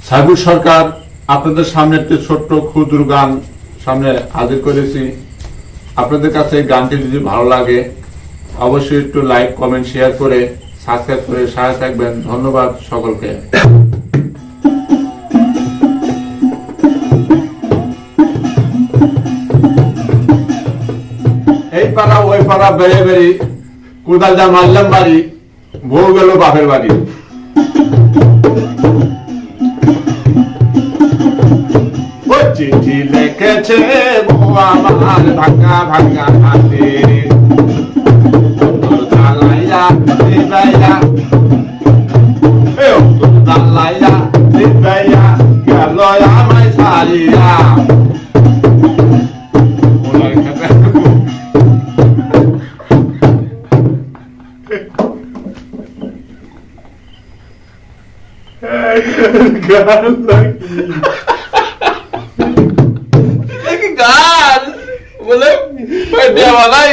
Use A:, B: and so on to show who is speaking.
A: সাইবুল সরকার আপনাদের সামনে একটি ছোট্ট ক্ষুদ্র গান সামনে হাজির করেছি। আপনাদের কাছে গানটি যদি ভালো লাগে অবশ্যই একটু লাইক কমেন্ট শেয়ার করে সাবস্ক্রাইব করে সাথে থাকবেন। ধন্যবাদ সকলকে। এই পাড়া ওই পাড়া বেড়ে বেড়ি কোদাল যা মারলাম বাড়ি, বউ গেল বাপের বাড়ি। চিঠি লিখেছে বউ আমার ভাঙা ভাঙা হাতে, দালাইয়া দিবাইয়া দালাইয়া দিবাইয়া গেল আমায় সারিয়া।
B: গান বলে দেওয়া নাই।